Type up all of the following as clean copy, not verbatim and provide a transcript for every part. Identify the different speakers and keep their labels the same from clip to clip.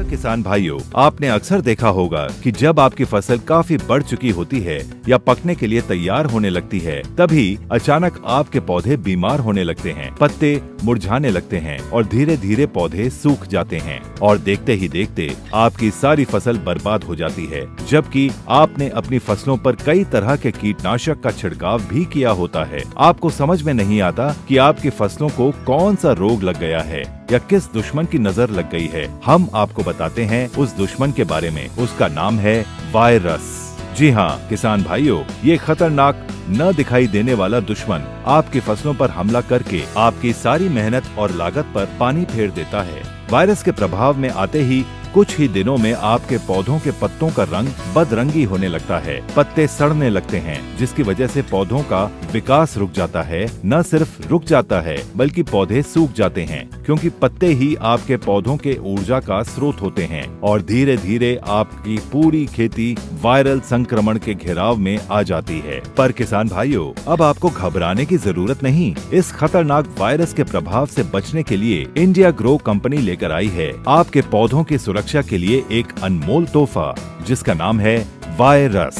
Speaker 1: किसान भाइयों, आपने अक्सर देखा होगा कि जब आपकी फसल काफी बढ़ चुकी होती है या पकने के लिए तैयार होने लगती है, तभी अचानक आपके पौधे बीमार होने लगते हैं, पत्ते मुरझाने लगते हैं और धीरे धीरे पौधे सूख जाते हैं और देखते ही देखते आपकी सारी फसल बर्बाद हो जाती है, जबकि आपने अपनी फसलों पर कई तरह के कीटनाशक का छिड़काव भी किया होता है। आपको समझ में नहीं आता कि आपकी फसलों को कौन सा रोग लग गया है या किस दुश्मन की नजर लग गई है। हम आपको बताते हैं उस दुश्मन के बारे में। उसका नाम है वायरस। जी हाँ किसान भाइयों, ये खतरनाक न दिखाई देने वाला दुश्मन आपकी फसलों पर हमला करके आपकी सारी मेहनत और लागत पर पानी फेर देता है। वायरस के प्रभाव में आते ही कुछ ही दिनों में आपके पौधों के पत्तों का रंग बदरंगी होने लगता है, पत्ते सड़ने लगते हैं, जिसकी वजह से पौधों का विकास रुक जाता है। न सिर्फ रुक जाता है बल्कि पौधे सूख जाते हैं, क्योंकि पत्ते ही आपके पौधों के ऊर्जा का स्रोत होते हैं और धीरे धीरे आपकी पूरी खेती वायरल संक्रमण के घेराव में आ जाती है। पर किसान भाइयों, अब आपको घबराने की जरूरत नहीं। इस खतरनाक वायरस के प्रभाव से बचने के लिए इंडिया ग्रो कंपनी लेकर आई है आपके पौधों की सुरक्षा के लिए एक अनमोल तोहफा, जिसका नाम है वायरस।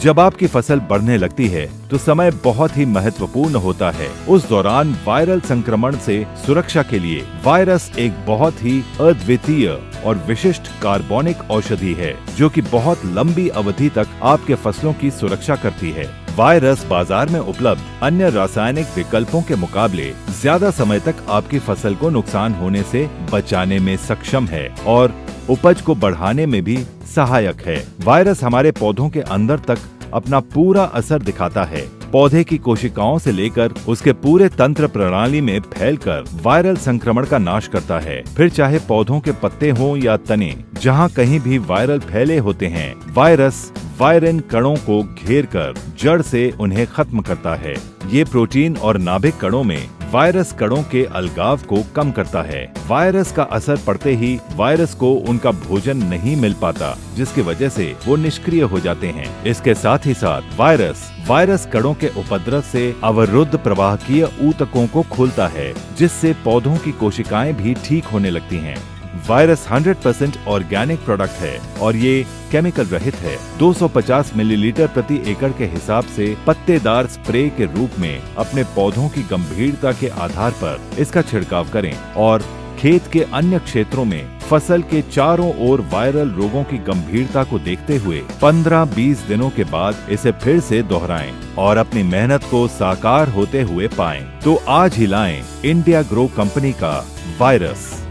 Speaker 1: जब आपकी फसल बढ़ने लगती है तो समय बहुत ही महत्वपूर्ण होता है। उस दौरान वायरल संक्रमण से सुरक्षा के लिए वायरस एक बहुत ही अद्वितीय और विशिष्ट कार्बनिक औषधि है, जो कि बहुत लंबी अवधि तक आपके फसलों की सुरक्षा करती है। वायरस बाजार में उपलब्ध अन्य रासायनिक विकल्पों के मुकाबले ज्यादा समय तक आपकी फसल को नुकसान होने से बचाने में सक्षम है और उपज को बढ़ाने में भी सहायक है। वायरस हमारे पौधों के अंदर तक अपना पूरा असर दिखाता है। पौधे की कोशिकाओं से लेकर उसके पूरे तंत्र प्रणाली में फैलकर वायरल संक्रमण का नाश करता है। फिर चाहे पौधों के पत्ते हों या तने, जहां कहीं भी वायरल फैले होते हैं, वायरस वायरन कणों को घेर कर जड़ से उन्हें खत्म करता है। ये प्रोटीन और नाभिक कणों में वायरस कणों के अलगाव को कम करता है। वायरस का असर पड़ते ही वायरस को उनका भोजन नहीं मिल पाता, जिसकी वजह से वो निष्क्रिय हो जाते हैं। इसके साथ ही साथ वायरस कणों के उपद्रव से अवरुद्ध प्रवाहकीय ऊतकों को खोलता है, जिससे पौधों की कोशिकाएं भी ठीक होने लगती हैं। वायरस 100% ऑर्गेनिक प्रोडक्ट है और ये केमिकल रहित है। 250 मिलीलीटर प्रति एकड़ के हिसाब से पत्तेदार स्प्रे के रूप में अपने पौधों की गंभीरता के आधार पर इसका छिड़काव करें और खेत के अन्य क्षेत्रों में फसल के चारों ओर वायरल रोगों की गंभीरता को देखते हुए 15-20 दिनों के बाद इसे फिर से दोहराएं और अपनी मेहनत को साकार होते हुए पाएं। तो आज ही लाएं इंडिया ग्रो कंपनी का वायरस।